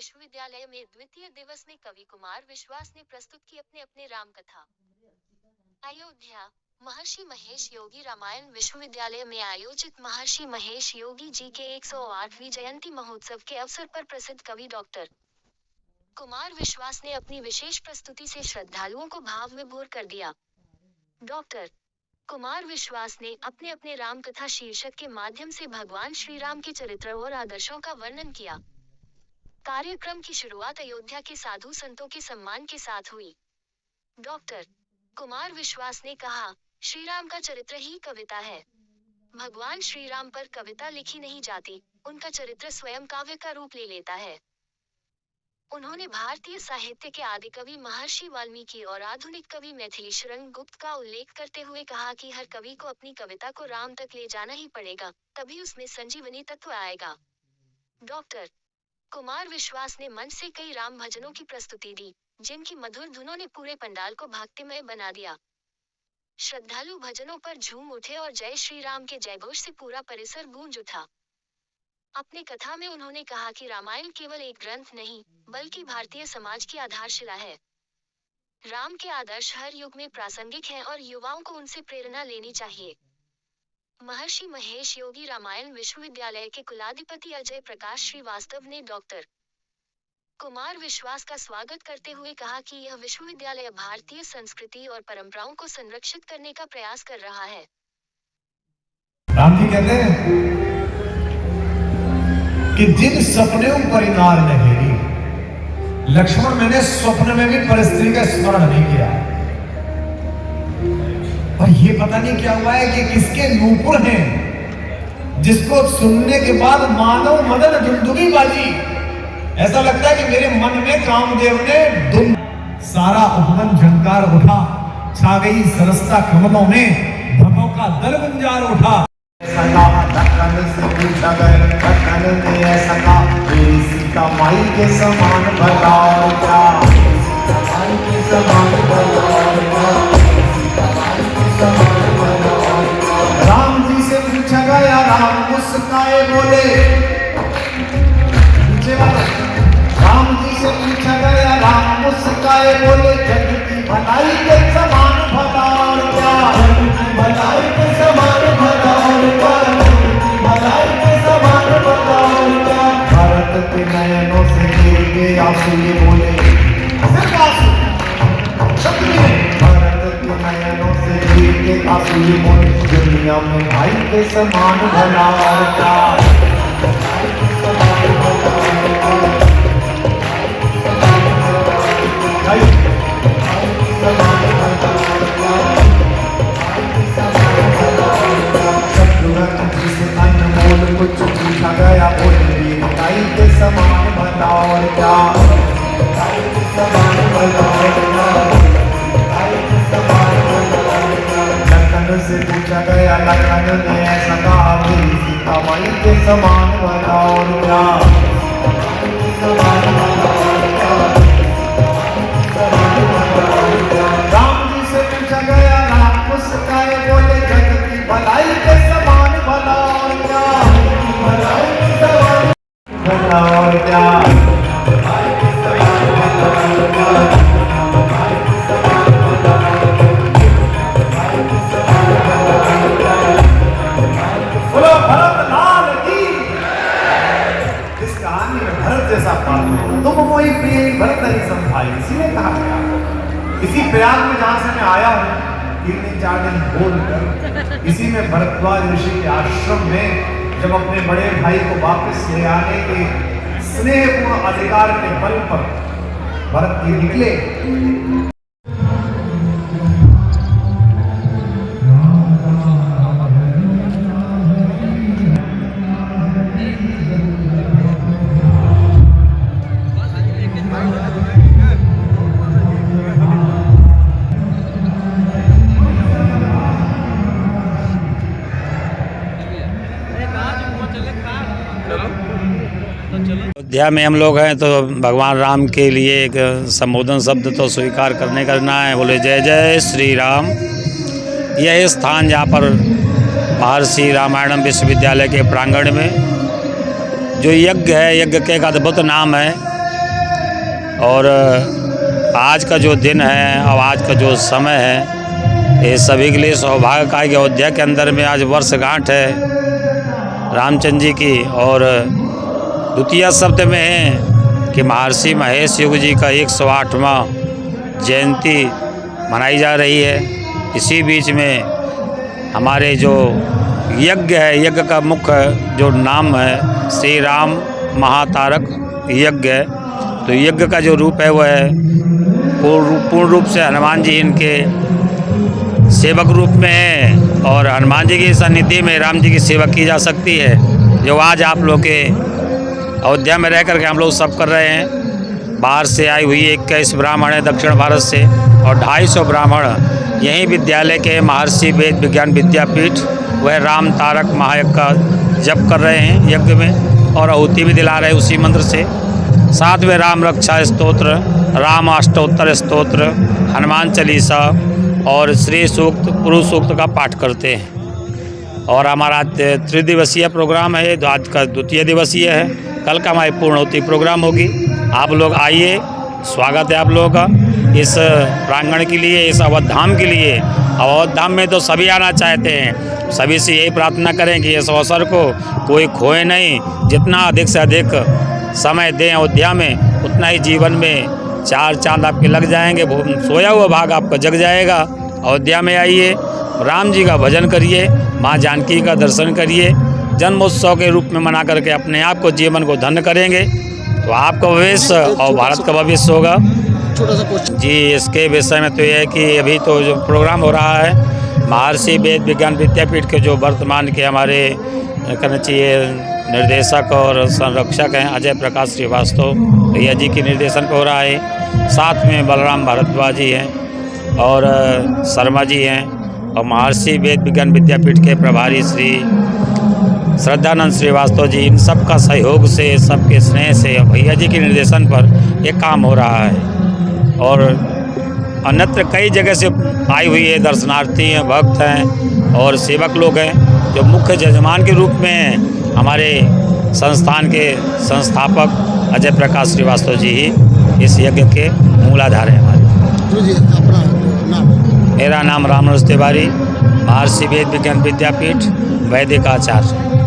विश्वविद्यालय में द्वितीय दिवस में कवि कुमार विश्वास ने प्रस्तुत की अपने अपने राम कथा। अयोध्या। महर्षि महेश योगी रामायण विश्वविद्यालय में आयोजित महर्षि महेश योगी जी के 108वीं जयंती महोत्सव के अवसर पर प्रसिद्ध कवि डॉक्टर कुमार विश्वास ने अपनी विशेष प्रस्तुति से श्रद्धालुओं को भाव विभोर कर दिया। डॉक्टर कुमार विश्वास ने अपने अपने राम कथा शीर्षक के माध्यम से भगवान श्री राम के चरित्र और आदर्शों का वर्णन किया। कार्यक्रम की शुरुआत अयोध्या के साधु संतों के सम्मान के साथ हुई। डॉक्टर कुमार विश्वास ने कहा, श्री राम का चरित्र ही कविता है। भगवान श्री राम पर कविता लिखी नहीं जाती, उनका चरित्र स्वयं काव्य का रूप ले लेता है। उन्होंने भारतीय साहित्य के आदि कवि महर्षि वाल्मीकि और आधुनिक कवि मैथिली शरण गुप्त का उल्लेख करते हुए कहा कि हर कवि को अपनी कविता को राम तक ले जाना ही पड़ेगा, तभी उसमें संजीवनी तत्व आएगा। डॉक्टर कुमार विश्वास ने मंच से कई राम भजनों की प्रस्तुति दी, जिनकी मधुर धुनों ने पूरे पंडाल को भक्तिमय बना दिया। श्रद्धालु भजनों पर झूम उठे और जय श्री राम के जयघोष से पूरा परिसर गूंज उठा। अपने कथा में उन्होंने कहा कि रामायण केवल एक ग्रंथ नहीं, बल्कि भारतीय समाज की आधारशिला है। राम के आदर्श हर युग में प्रासंगिक हैं और युवाओं को उनसे प्रेरणा लेनी चाहिए। महर्षि महेश योगी रामायण विश्वविद्यालय के कुलाधिपति अजय प्रकाश श्रीवास्तव ने डॉक्टर कुमार विश्वास का स्वागत करते हुए कहा कि यह विश्वविद्यालय भारतीय संस्कृति और परंपराओं को संरक्षित करने का प्रयास कर रहा है। राम जी कहते हैं कि जिन सपने परिवार ने घेरी, लक्ष्मण मैंने स्वप्न में भी परिस्थिति का स्मरण नहीं किया। और ये पता नहीं क्या हुआ है कि किसके नूपुर हैं, जिसको सुनने के बाद मानव मदन दुगदुगी बाजी। ऐसा लगता है कि मेरे मन में कामदेव ने दुम सारा उपवन झंकार उठा, छा गई सरसता कमलों में भवों का दल गुंजार उठा। धक्कन से पूछा गया, धक्कन ने ऐसा कहा, मेरी सीता माई के समान बताओ क्या, सीता माई के समान बताओ क्या, सीता माई के समान बताओ क्या। राम जी से पूछा गया, राम मुस्काए बोले, राम जी से पूछा गया, राम मुस्काए बोले, जग की भलाई के समान बताओ क्या, जग की भलाई के समान बताओ क्या, जग की भलाई के समान बताओ क्या। भरत के नयनों से गिर के आंसू ये बोले, सिर्फ आंसू, शब्द नहीं। भरत के नयनों से गिर के आंसू ये बोले, दुनिया में भाई के समान भला और क्या, भाई के समान भला और क्या। अनमोल कुछ पूछा गया, बोले वीरताई के समान बताओ और क्या, वीरताई के समान बताओ क्या, वीरताई के समान बताओ क्या। लखन से पूछा गया, लखन ने ऐसा कहा, मेरी सीता माई के समान बताओ और क्या, सीता माई के समान बताओ क्या, समान बताओ क्या। राम जी से पूछा गया, राम मुस्काए बोले, जग की भलाई के समान भला और क्या, भलाई के समान भला और क्या, भलाई के समान भला और क्या, भलाई के समान भला और क्या, भलाई के समान भला और क्या। बोलो भरत लाल की। इस कहानी में भरत जैसा पात्र, तुम मोहि प्रिय भरत नहीं संभाई, इसीलिए कहा गया। इसी प्रयाग में जहां से मैं आया हूं, 3-4 दिन बोलकर, इसी में भरद्वाज ऋषि के आश्रम में जब अपने बड़े भाई को वापस ले आने के स्नेहपूर्ण अधिकार के बल पर भरत जी निकले। अयोध्या में हम लोग हैं तो भगवान राम के लिए एक संबोधन शब्द तो स्वीकार करना है। बोले जय जय श्री राम। यह स्थान जहाँ पर महर्षि रामायण विश्वविद्यालय के प्रांगण में जो यज्ञ है, यज्ञ के एक अद्भुत नाम है और आज का जो दिन है और आज का जो समय है, ये सभी के लिए सौभाग्य का है कि अयोध्या के अंदर में आज वर्षगांठ है रामचंद्र जी की। और द्वितीय शब्द में है कि महर्षि महेश योग जी का 108वां जयंती मनाई जा रही है। इसी बीच में हमारे जो यज्ञ है, यज्ञ का मुख्य जो नाम है श्री राम महातारक यज्ञ है। तो यज्ञ का जो रूप है वह है पूर्ण रूप से हनुमान जी इनके सेवक रूप में है, और हनुमान जी की सन्निधि में राम जी की सेवा की जा सकती है, जो आज आप लोग के अयोध्या में रह करके हम लोग सब कर रहे हैं। बाहर से आई हुई 21 ब्राह्मण है दक्षिण भारत से, और 250 ब्राह्मण यहीं विद्यालय के महर्षि वेद विज्ञान विद्यापीठ वह राम तारक महायज्ञ का जप कर रहे हैं यज्ञ में, और आहुति भी दिला रहे हैं उसी मंत्र से। साथ में राम रक्षा स्तोत्र, राम अष्टोत्तर स्तोत्र, हनुमान चालीसा और श्री सूक्त पुरुष सूक्त का पाठ करते हैं। और हमारा त्रिदिवसीय प्रोग्राम है, आज का द्वितीय दिवसीय है, कल का हमारी पूर्णोत्ति प्रोग्राम होगी। आप लोग आइए, स्वागत है आप लोगों का इस प्रांगण के लिए, इस अवध धाम के लिए। अवध धाम में तो सभी आना चाहते हैं, सभी से यही प्रार्थना करें कि इस अवसर को कोई खोए नहीं। जितना अधिक से अधिक समय दें अयोध्या में, उतना ही जीवन में 4 चांद आपके लग जाएंगे, सोया हुआ भाग आपका जग जाएगा। अयोध्या में आइए, राम जी का भजन करिए, माँ जानकी का दर्शन करिए, जन्मोत्सव के रूप में मना करके अपने आप को जीवन को धन्य करेंगे, तो आपका भविष्य और भारत का भविष्य होगा। छोटा सा क्वेश्चन जी, इसके विषय में तो यह है कि अभी तो जो प्रोग्राम हो रहा है महर्षि वेद विज्ञान विद्यापीठ के जो वर्तमान के हमारे कहना चाहिए निर्देशक और संरक्षक हैं अजय प्रकाश श्रीवास्तव भैया जी के निर्देशन पर हो रहा है। साथ में बलराम भारद्वाज जी हैं और शर्मा जी हैं, और महर्षि वेद विज्ञान विद्यापीठ के प्रभारी श्री श्रद्धानंद श्रीवास्तव जी, इन सब का सहयोग से, सबके स्नेह से, भैया जी के निर्देशन पर यह काम हो रहा है। और अन्यत्र कई जगह से आई हुई है दर्शनार्थी हैं, भक्त हैं और सेवक लोग हैं, जो मुख्य जजमान के रूप में हमारे संस्थान के संस्थापक अजय प्रकाश श्रीवास्तव जी ही इस यज्ञ के मूलाधार हैं हमारे। जी अपना नाम? मेरा नाम रामनोज तिवारी, महर्षि वेद विज्ञान विद्यापीठ वैदिक आचार्य।